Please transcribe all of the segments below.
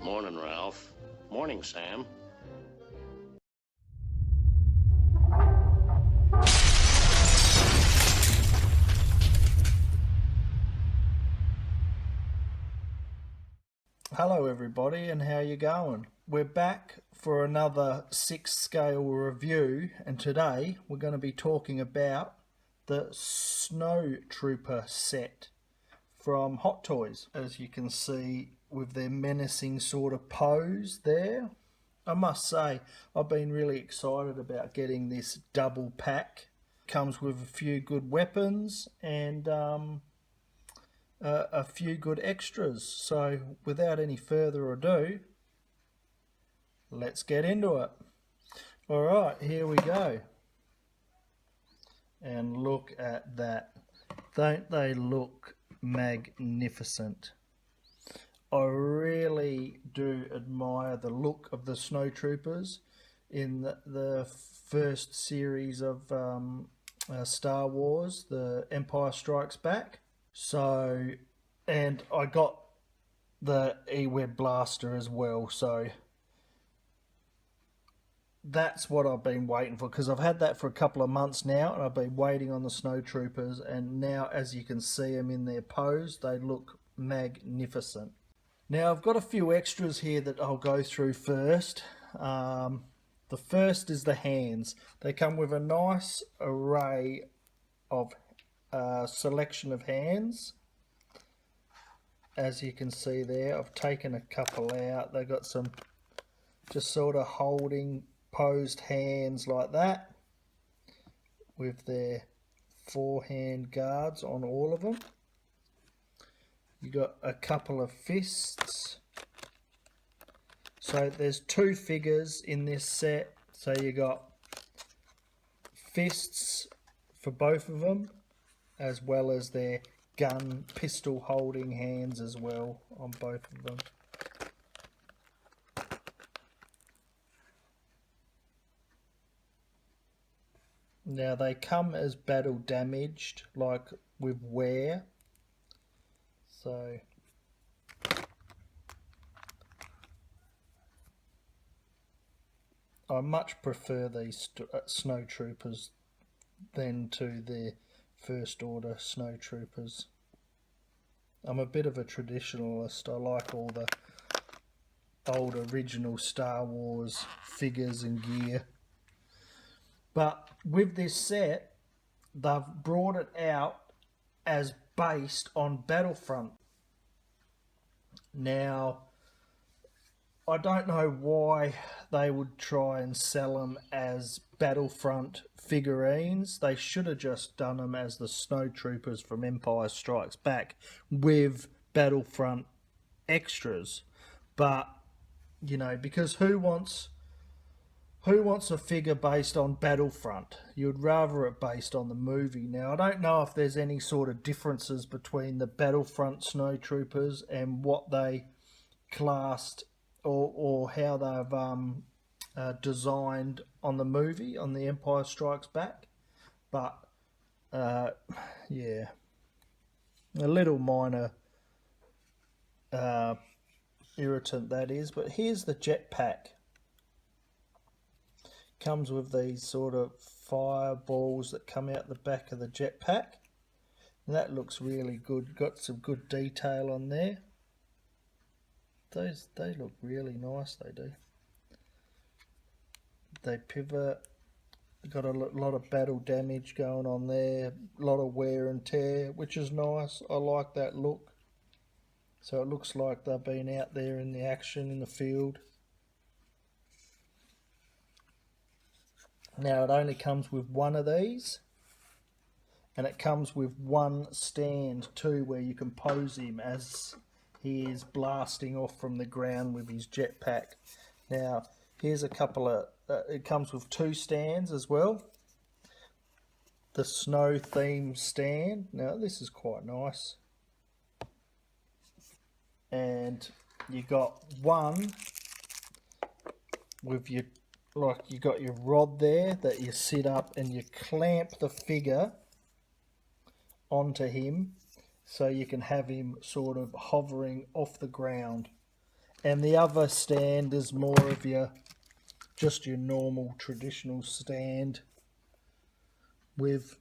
Morning, Ralph. Morning, Sam. Hello everybody, and how you going? We're back for another 6-scale review, and today we're going to be talking about the Snowtrooper set from Hot Toys. As you can see with their menacing sort of pose there, I must say I've been really excited about getting this double pack. Comes with a few good weapons and a few good extras. So without any further ado, let's get into it. Alright, here we go. And look at that. Don't they look magnificent? I really do admire the look of the Snowtroopers in the first series of Star Wars, The Empire Strikes Back. So, and I got the E-Web blaster as well, so that's what I've been waiting for, because I've had that for a couple of months now, and I've been waiting on the Snowtroopers, and now as you can see them in their pose, they look magnificent. Now I've got a few extras here that I'll go through first. The first is the hands. They come with a nice array of selection of hands. As you can see there, I've taken a couple out. They've got some just sort of holding posed hands like that, with their 4-hand guards on all of them. You got a couple of fists. So there's 2 figures in this set. So you got fists for both of them, as well as their gun pistol holding hands as well on both of them. Now they come as battle damaged, like with wear. So I much prefer these Snowtroopers than to the First Order Snowtroopers. I'm a bit of a traditionalist. I like all the old original Star Wars figures and gear. But with this set, they've brought it out as based on Battlefront. Now, I don't know why they would try and sell them as Battlefront figurines. They should have just done them as the Snowtroopers from Empire Strikes Back with Battlefront extras. But, you know, because who wants a figure based on Battlefront? You'd rather it based on the movie. Now, I don't know if there's any sort of differences between the Battlefront Snowtroopers and what they classed or how they've designed on the movie, on The Empire Strikes Back. But, yeah, a little minor irritant that is. But here's the jetpack. Comes with these sort of fireballs that come out the back of the jetpack. That looks really good. Got some good detail on there. They look really nice, they do. They pivot. Got a lot of battle damage going on there. A lot of wear and tear, which is nice. I like that look. So it looks like they've been out there in the action in the field. Now it only comes with one of these, and it comes with one stand too, where you can pose him as he is blasting off from the ground with his jetpack. Now here's a couple of, it comes with 2 stands as well. The snow theme stand. Now this is quite nice. And you got one with your, like you got your rod there that you sit up and you clamp the figure onto him, so you can have him sort of hovering off the ground. And the other stand is more of just your normal traditional stand with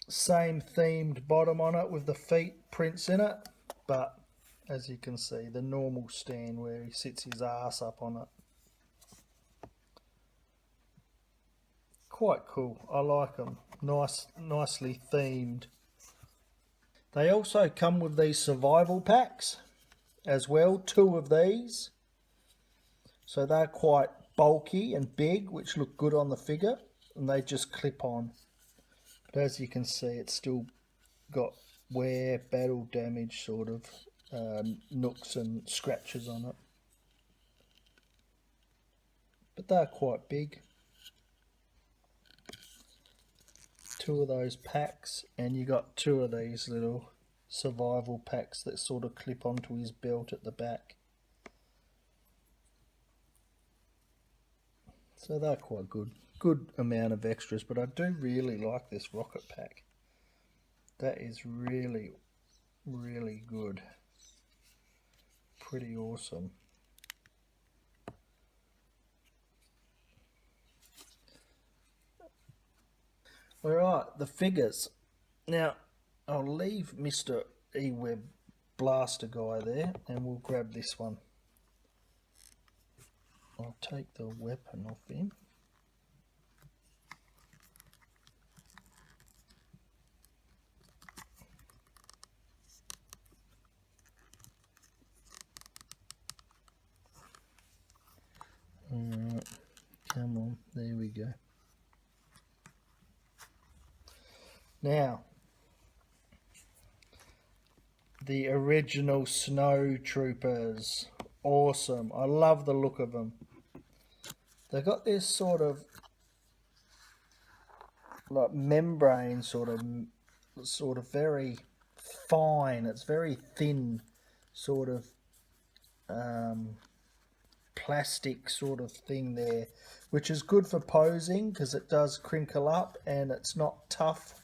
same themed bottom on it with the feet prints in it, but as you can see, the normal stand where he sits his ass up on it. Quite cool. I like them. Nicely themed. They also come with these survival packs as well, 2 of these. So they're quite bulky and big, which look good on the figure, and they just clip on. But as you can see, it's still got wear, battle damage sort of nooks and scratches on it. But they're quite big. 2 of those packs, and you got 2 of these little survival packs that sort of clip onto his belt at the back. So they're quite good. Good amount of extras, but I do really like this rocket pack. That is really, really good. Pretty awesome. Alright, the figures. Now, I'll leave Mr. E-Web Blaster guy there, and we'll grab this one. I'll take the weapon off him. Alright, come on, there we go. Now, the original Snowtroopers. Awesome. I love the look of them. They've got this sort of like membrane sort of very fine. It's very thin sort of plastic sort of thing there, which is good for posing because it does crinkle up and it's not tough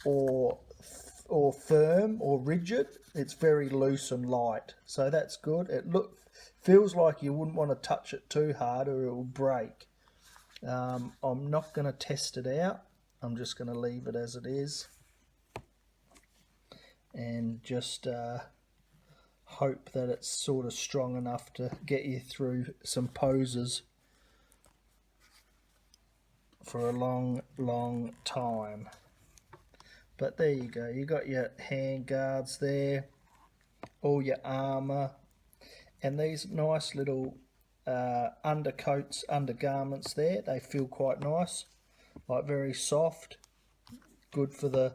or firm or rigid. It's very loose and light, so that's good. It feels like you wouldn't want to touch it too hard or it will break. I'm not going to test it out. I'm just going to leave it as it is and just hope that it's sort of strong enough to get you through some poses for a long time. But there you go, you got your hand guards there, all your armor, and these nice little undercoats, undergarments there. They feel quite nice, like very soft, good for the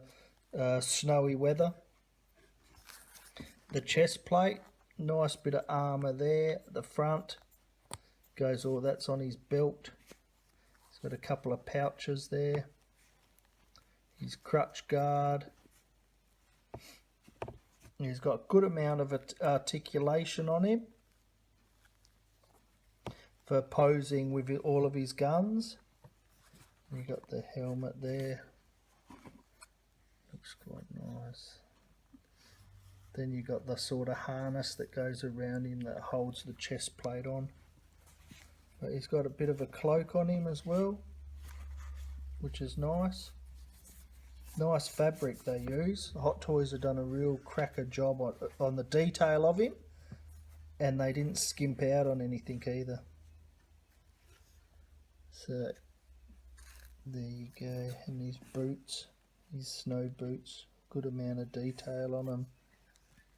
snowy weather. The chest plate, nice bit of armor there at the front. Goes all that's on his belt. He's got a couple of pouches there. His crutch guard. He's got a good amount of articulation on him for posing with all of his guns. You got the helmet there. Looks quite nice. Then you got the sort of harness that goes around him that holds the chest plate on. But he's got a bit of a cloak on him as well, which is nice. Nice fabric they use. Hot Toys have done a real cracker job on the detail of him, and they didn't skimp out on anything either. So there you go. And his boots, his snow boots, good amount of detail on them.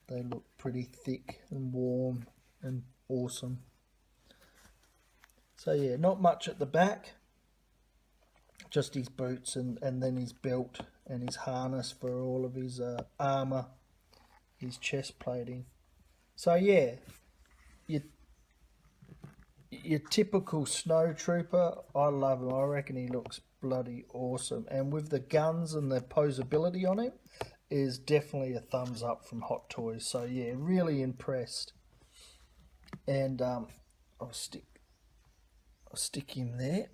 They look pretty thick and warm and awesome. So yeah, not much at the back, just his boots and then his belt and his harness for all of his armor, his chest plating. So yeah, your typical Snowtrooper. I love him. I reckon he looks bloody awesome, and with the guns and the posability on him is definitely a thumbs up from Hot Toys. So yeah, really impressed. And I'll stick him there,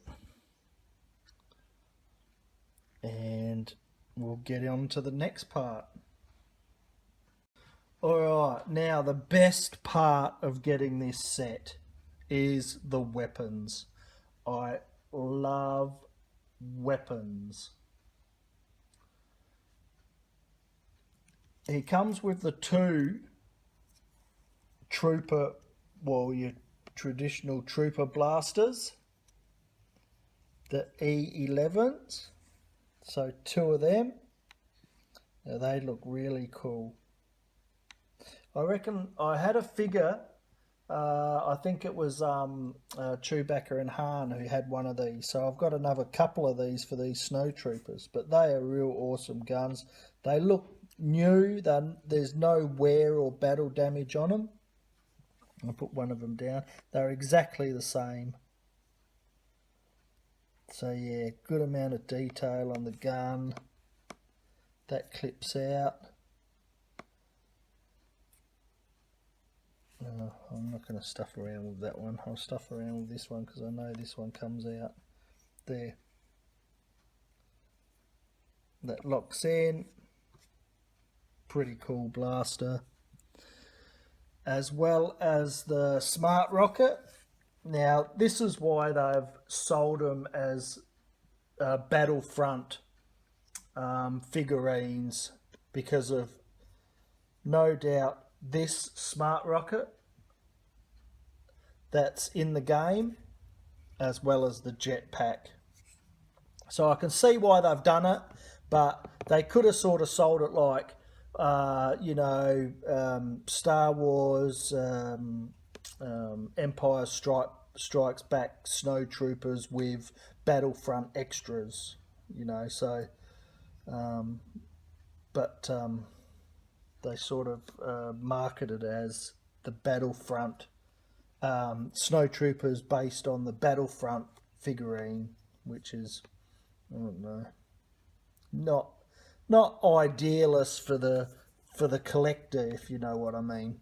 and we'll get on to the next part. Alright, now the best part of getting this set is the weapons. I love weapons. He comes with the two trooper, well, your traditional trooper blasters, the E11s. So two of them. Now they look really cool. I reckon I had a figure, I think it was Chewbacca and Han who had one of these. So I've got another couple of these for these Snowtroopers. But they are real awesome guns. They look new. There's no wear or battle damage on them. I'll put one of them down. They're exactly the same. So yeah, good amount of detail on the gun. That clips out. I'm not going to stuff around with that one. I'll stuff around with this one because I know this one comes out there. That locks in. Pretty cool blaster. As well as the Smart Rocket. Now, this is why they've sold them as Battlefront figurines, because of, no doubt, this Smart Rocket that's in the game, as well as the jetpack. So I can see why they've done it, but they could have sort of sold it like, Star Wars, Empire Strikes Back Snowtroopers with Battlefront extras, so, they sort of marketed as the Battlefront Snowtroopers based on the Battlefront figurine, which is, I don't know, not idealist for the collector, if you know what I mean.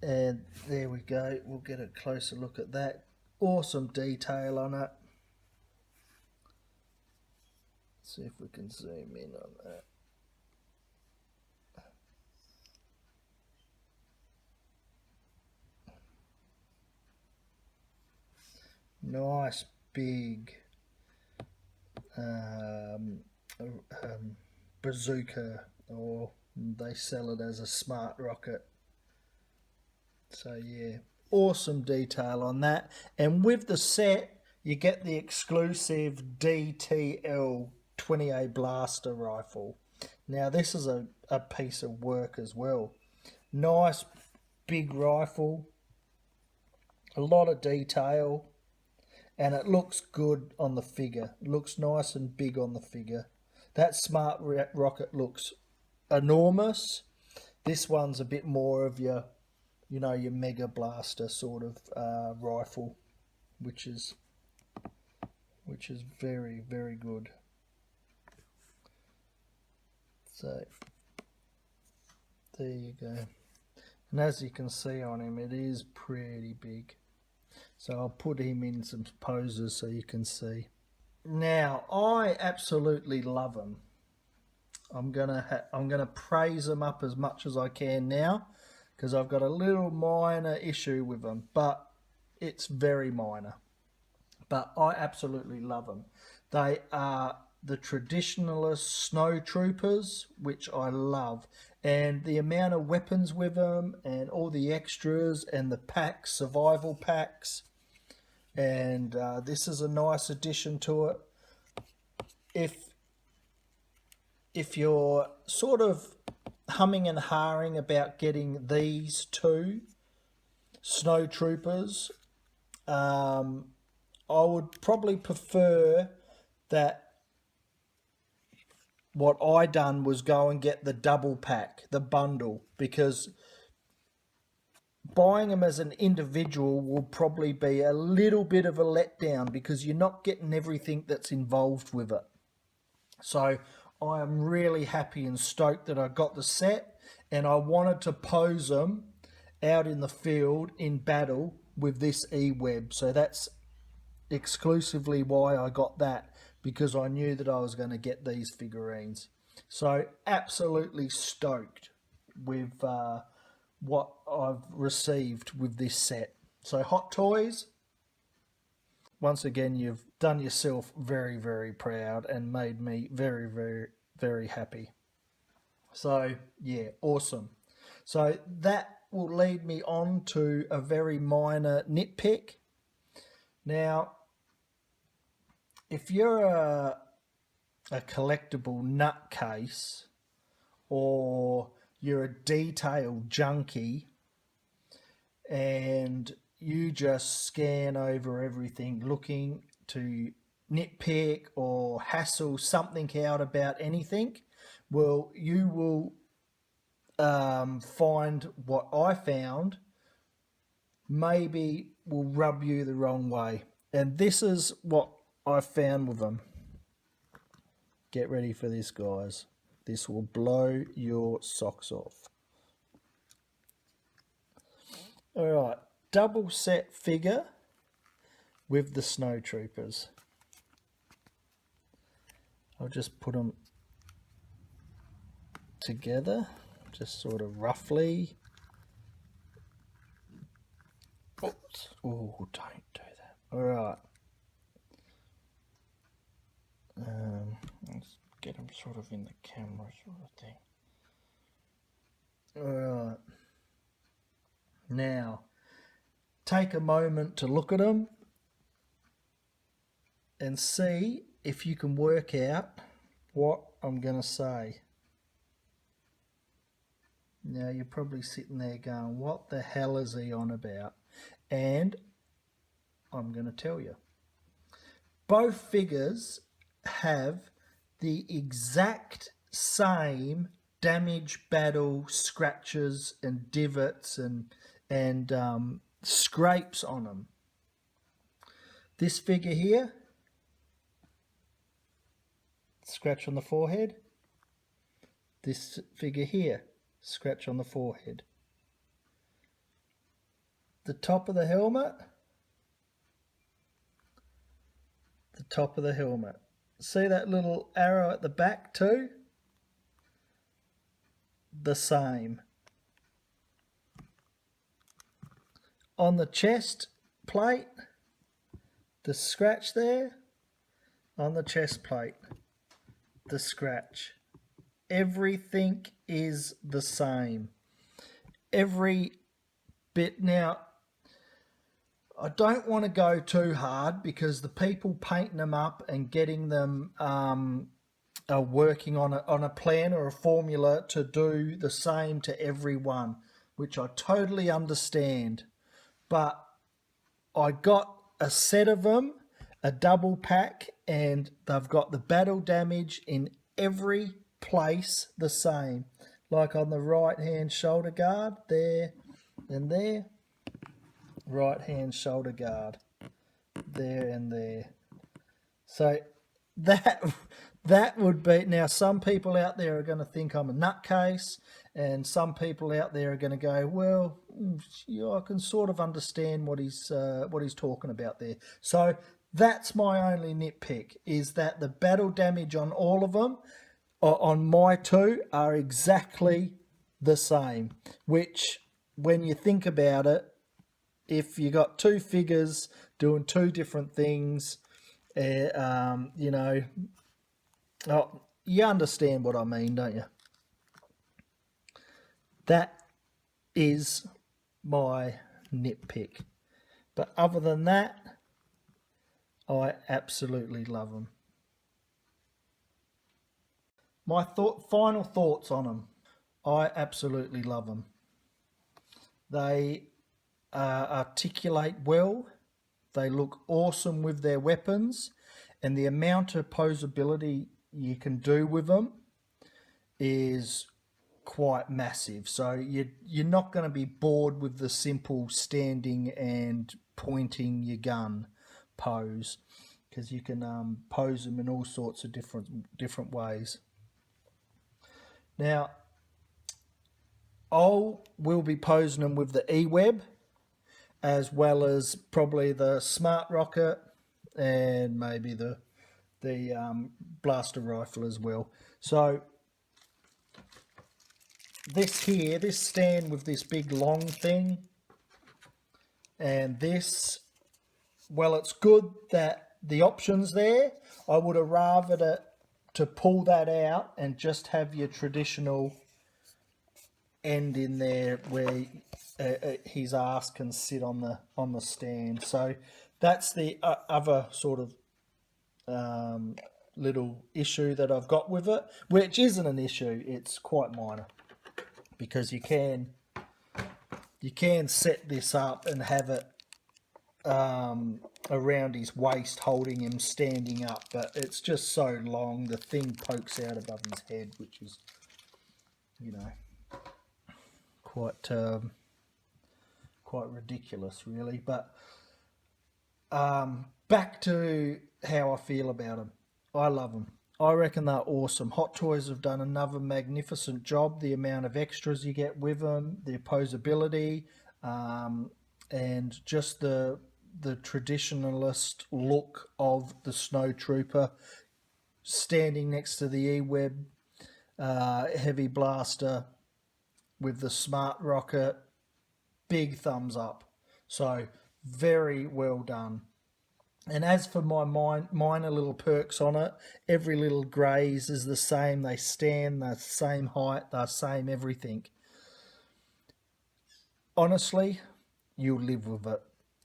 And there we go. We'll get a closer look at that. Awesome detail on it. Let's see if we can zoom in on that. Nice big bazooka, or they sell it as a Smart Rocket. So yeah, awesome detail on that. And with the set, you get the exclusive DTL 20A blaster rifle. Now this is a piece of work as well. Nice big rifle, a lot of detail, and it looks good on the figure. It looks nice and big on the figure. That Smart Rocket looks enormous. This one's a bit more of your, your Mega Blaster sort of rifle, which is very, very good. So there you go. And as you can see on him, it is pretty big. So I'll put him in some poses so you can see. Now, I absolutely love him. I'm gonna praise him up as much as I can now, because I've got a little minor issue with them, but it's very minor. But I absolutely love them. They are the traditionalist Snowtroopers, which I love. And the amount of weapons with them, and all the extras, and the packs, survival packs. And this is a nice addition to it. If you're sort of humming and hawing about getting these two Snowtroopers, I would probably prefer that what I done was go and get the double pack, the bundle, because buying them as an individual will probably be a little bit of a letdown, because you're not getting everything that's involved with it. So I am really happy and stoked that I got the set, and I wanted to pose them out in the field in battle with this E-Web. So that's exclusively why I got that, because I knew that I was going to get these figurines. So absolutely stoked with what I've received with this set. So Hot Toys, once again, you've done yourself very, very proud and made me very, very, very happy. So yeah, awesome. So that will lead me on to a very minor nitpick. Now, if you're a collectible nutcase, or you're a detail junkie and you just scan over everything looking to nitpick or hassle something out about anything, well, you will find what I found maybe will rub you the wrong way. And this is what I found with them. Get ready for this, guys. This will blow your socks off. All right, double set figure with the Snowtroopers. I'll just put them together, just sort of roughly. Oops. Oh, don't do that. All right. Let's get them sort of in the camera sort of thing. All right. Now, take a moment to look at them and see if you can work out what I'm going to say. Now, you're probably sitting there going, what the hell is he on about? And I'm going to tell you. Both figures have the exact same damage, battle, scratches and divots and scrapes on them. This figure here, scratch on the forehead. This figure here, scratch on the forehead. The top of the helmet, the top of the helmet. See that little arrow at the back too? The same. On the chest plate, the scratch there. On the chest plate, the scratch. Everything is the same. Every bit. Now, I don't want to go too hard because the people painting them up and getting them are working on a plan or a formula to do the same to everyone, which I totally understand. But I got a set of them, a double pack, and they've got the battle damage in every place the same. Like on the right hand shoulder guard, there and there. Right hand shoulder guard, there and there. So that would be, now some people out there are going to think I'm a nutcase, and some people out there are going to go, well, yeah, I can sort of understand what he's talking about there. So that's my only nitpick, is that the battle damage on all of them, on my two, are exactly the same, which when you think about it, if you got two figures doing two different things, you know, oh, you understand what I mean, don't you? That is my nitpick. But other than that, I absolutely love them. My final thoughts on them. I absolutely love them. They articulate well. They look awesome with their weapons, and the amount of posability you can do with them is quite massive. So you're not going to be bored with the simple standing and pointing your gun pose, because you can pose them in all sorts of different ways. Now, we'll be posing them with the E-Web, as well as probably the Smart Rocket and maybe the blaster rifle as well. So this here, this stand with this big long thing, and this, well, it's good that the option's there. I would have rather to pull that out and just have your traditional end in there where his ass can sit on the stand. So that's the other sort of little issue that I've got with it, which isn't an issue. It's quite minor, because you can set this up and have it around his waist, holding him standing up, but it's just so long, the thing pokes out above his head, which is, you know, quite ridiculous, really. But back to how I feel about them. I love them. I reckon they're awesome. Hot Toys have done another magnificent job. The amount of extras you get with them, the posability, and just the traditionalist look of the Snowtrooper standing next to the E-Web heavy blaster with the smart rocket. Big thumbs up. So very well done. And as for my minor little perks on it, every little graze is the same. They stand the same height, the same everything. Honestly, you'll live with it.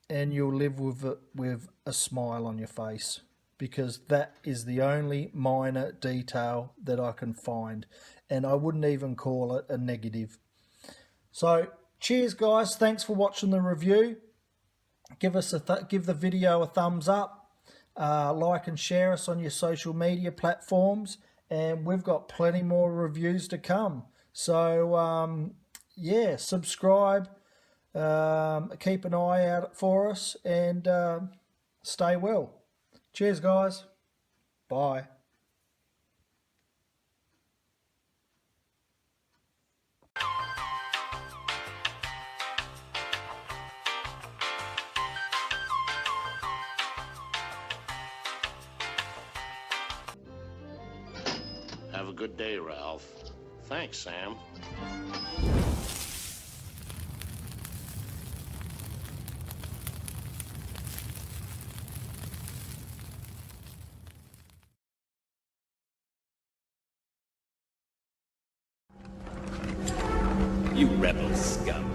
And you'll live with it with a smile on your face, because that is the only minor detail that I can find. And I wouldn't even call it a negative. So, cheers guys. Thanks for watching the review. Give the video a thumbs up, like and share us on your social media platforms, and we've got plenty more reviews to come. So yeah, subscribe, keep an eye out for us, and stay well. Cheers guys. Bye. Have a good day, Ralph. Thanks, Sam. You rebel scum.